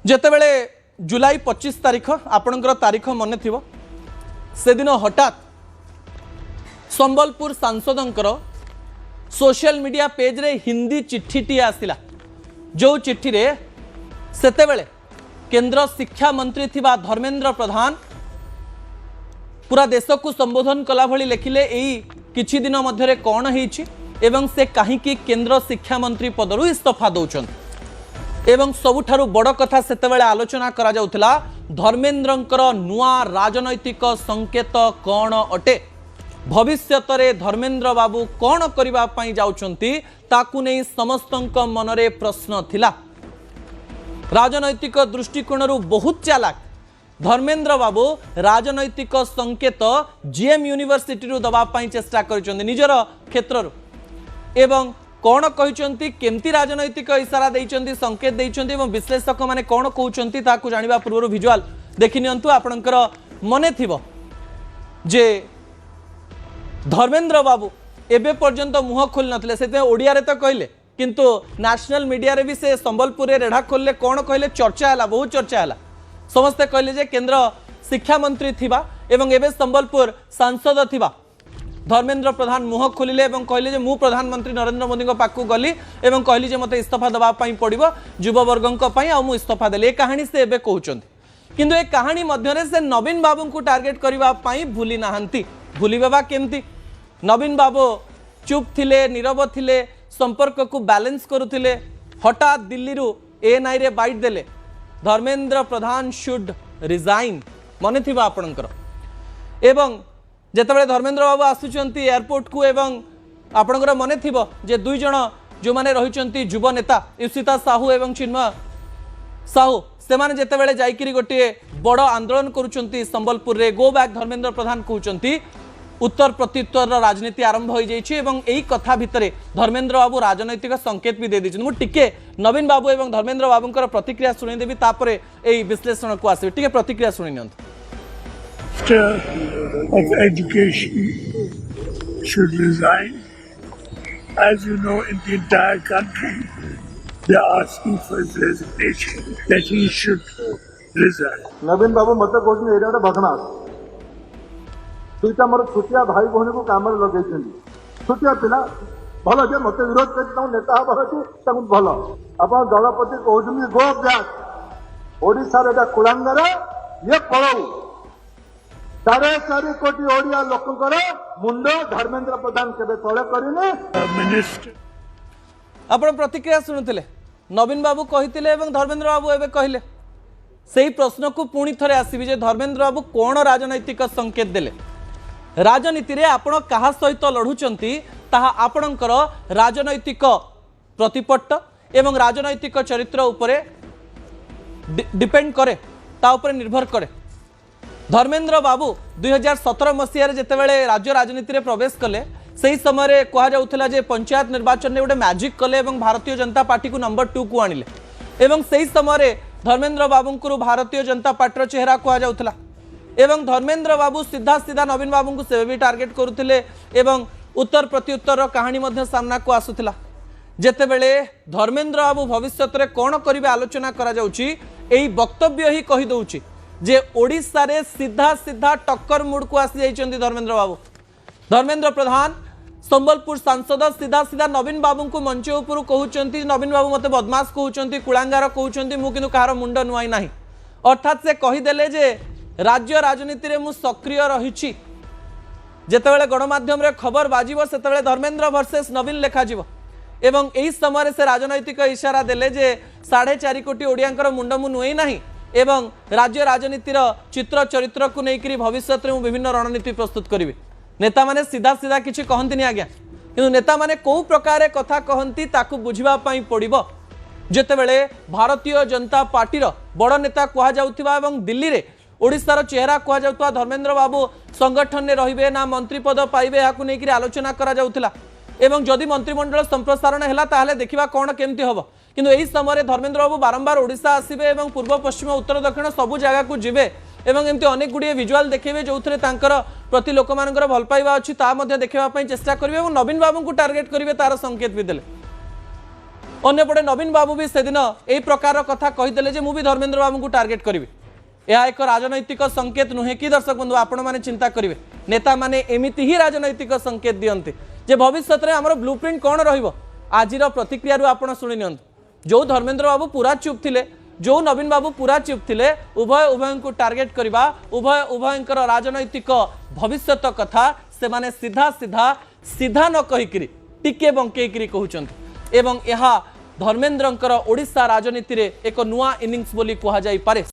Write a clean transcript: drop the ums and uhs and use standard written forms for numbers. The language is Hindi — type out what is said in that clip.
जेतेबेले जुलाई 25 तारीख आपणकर तारीख मन थी से दिन हठात संबलपुर सांसदंकर सोशल मीडिया पेज रे हिंदी चिट्ठी आसिला जो चिट्ठी रे सेतेबेले केंद्र शिक्षा मंत्री थिबा धर्मेंद्र प्रधान पूरा देश को संबोधन कला भली लिखिले एई किछि दिन मध्यरे कौन होईछि एवं से काहीकि केंद्र शिक्षा मंत्री पदरु इस्तीफा दौछन एवं सबुठारु बड़ कथा सेतेबेले आलोचना करा जाउथला धर्मेंद्रंकर नुआ राजनैतिक संकेत कौन अटे भविष्यत रे धर्मेंद्र बाबू कौन करिबा पई जाउछंती ताकु नै समस्तंक मनरे प्रश्न थिला। राजनैतिक दृष्टिकोण बहुत चालाक धर्मेंद्र बाबू राजनैतिक संकेत जीएम यूनिवर्सिटी रु दबा पई चेष्टा करिसंती निजर क्षेत्र एवं कौन कहते केमती राजनैतिक इशारा देइचंती संकेत देइचंती एवं विश्लेषक माने कौन कहउचंती ताकू जानिबा पूर्व विजुअल देखि नियंतु आपणकर मने थिबो जे धर्मेंद्र बाबू एबे पर्यंत मुह खोल नथिले सेते ओडिया रे तो कहले किंतु नेशनल मीडिया रे भी से संबलपुर रे रेढ़ा खोलले कौन कहले चर्चा हैला बहुत चर्चा हैला समस्ते कहले जे केंद्र शिक्षा मंत्री थिबा एवं एबे संबलपुर सांसद थिबा धर्मेंद्र प्रधान मुह खोलिले एवं कहले जे मु प्रधानमंत्री नरेंद्र मोदी को पाकू गली एवं कहली जे मते इस्तीफा दबा पई पड़िबो युववर्गंक पई आ मु इस्तीफा देले ए कहानी से एबे कहउचंती किंतु ए कहानी मध्यरे से नवीन बाबू को टार्गेट करबा पई भूली नाहंती भूली बाबा केमती नवीन बाबू चुप थिले नीरव थिले संपर्क को बैलेंस करुथिले हठात दिल्ली रु एएनआई रे बाइट देले धर्मेंद्र प्रधान शुड रिजाइन मने थिबा आपणकर एवं जेतेबेले धर्मेंद्र बाबू आसुचंती एयरपोर्ट को एवं आपणकर मने थिबो जे दुई जण जो माने रहिचंती युवा नेता युषिता साहू एवं चिन्मय साहू से माने जेतेबेले जाइकिरी गोटे बड़ आंदोलन करुचंती संबलपुर रे गो बैक धर्मेंद्र प्रधान कहउचंती उत्तर प्रत्युत्तर राजनीति आरंभ हो जाइए एवं यही कथा भितर धर्मेंद्र बाबू राजनैतिक संकेत भी दे दी मुझे नवीन बाबू एवं धर्मेंद्र बाबूंकर प्रतिक्रिया शुणीदेवी तापर यही विश्लेषण को आसबे टिके प्रतिक्रिया शुणी नियंतु of education should resign. As you know, in the entire country, they are asking for his resignation, that he should resign. नवीन बाबू मत कहते एरिया गोटे बदमाश दुईटा मोर छुटिया भाई भौणी को काम लगे छुटिया पिला भल जे मत विरोध कर नेता हबार अच्छे भल आप दलपति कहते गो ब्याक ओडिशार एटा कुलांगर ये पड़ऊ 4.5 कोटी ओडिया लोकंकर मुंड धर्मेंद्र प्रधान केबे तळे करिने आपण प्रतिक्रिया सुनुथिले नवीन बाबू कहिथिले एवं धर्मेंद्र बाबू एबे कहिले सेही प्रश्न को पुणी थरे आसीबी जे धर्मेंद्र बाबू कोन राजनैतिक संकेत देले राजनीति रे आपण कहा सहित लढुचंती ताहा आपणकर राजनैतिक प्रतिपट्ट एवं राजनैतिक चरित्र उपरे डिपेंड करे ता उपरे निर्भर करे धर्मेंद्र बाबू 2017 मसीह जितेबाला राज्य राजनीति में प्रवेश कले सही समय कहुला जे पंचायत निर्वाचन में गोटे मैजिक कले भारतीय जनता पार्टी को नंबर 2 को आनिले एवं सही समय धर्मेंद्र बाबू को भारतीय जनता पार्टी चेहरा कहुला एवं धर्मेंद्र बाबू सीधा सीधा नवीन बाबू को से भी टार्गेट करुले एवं उत्तर प्रत्युत्तर कहानी सामना को आसूला जेतेबेले धर्मेंद्र बाबू भविष्य में कौन करेंगे आलोचना करा जाउची एही वक्तव्य ही कही दउची जे ओडिशा रे सीधा सीधा टक्कर मुड़ को आसी जाइछंती धर्मेंद्र बाबू धर्मेंद्र प्रधान संबलपुर सांसद सीधा सीधा नवीन बाबू को मंच उपर कहउचंती नवीन बाबू मते बदमाश कहउचंती कुलांगार कहउचंती मु किनु कहार मुंड नुआई नाही अर्थात से कहीदेले जे राज्य राजनीति रे मु सक्रिय रहिछि जेतेबेले गणमाध्यम रे खबर बाजिबो सेतेबेले धर्मेंद्र वर्सेस नवीन लेखा जीवो एवं एही समय से राजनैतिक इशारा देले जे 4.5 कोटी ओडियांकर मुंड मु नुआई नाही एवं राज्य राजनीतिर चित्र चरित्र को लेकर भविष्य में विभिन्न रणनीति प्रस्तुत करी नेता माने सीधा सीधा किसी कहती आज्ञा कि नेता माने कौ प्रकार कथा कहती ताकू बुझापी पड़ो जितेबले भारतीय जनता पार्टीर बड़ नेता कहुवा दिल्ली में ओडिशार चेहरा कहुवा धर्मेंद्र बाबू संगठन में रे ना मंत्री पद पाइबे या आलोचना करा एवं जदि मंत्रिमंडल संप्रसारण है ताहले देखिबा कौन केमती हम किंतु यही समय धर्मेंद्र बाबू बारंबार ओडिशा आसबे एवं पूर्व पश्चिम उत्तर दक्षिण सबू जगह को जीवे एवं एमती अनेक गुड़िए विजुआल देखेबे जो प्रति लोक मानकर भल पाइबा अच्छी ता देखा चेष्टा करेंगे और नवीन बाबू को टार्गेट करेंगे तार संकेत भी देले अन्यपटे नवीन बाबू भी सेदिन यही प्रकार कथा कहीदेले जे मुझे धर्मेंद्र बाबू को टार्गेट करी यह एक राजनैतिक संकेत नुहे कि दर्शक बंधु आपण मैंने चिंता करेंगे नेता मैंने एमती ही राजनैतिक संकेत दियंती जे भविष्य में आम ब्लूप्रिंट कौन आज प्रतिक्रिया आपण शुणी नि जो धर्मेंद्र बाबू पूरा चुप थिले जो नवीन बाबू पूरा चुप थिले उभय उभय को टार्गेट करवा उभय उभयंकर राजनैतिक भविष्य कथा से माने सीधा सीधा सीधा न कहीकि टिके बंकेकरी कहउचंती एवं यह धर्मेंद्रंकर ओडिशा राजनीति रे एक नुआ इनिंग्स बोली कहा जाई पारे।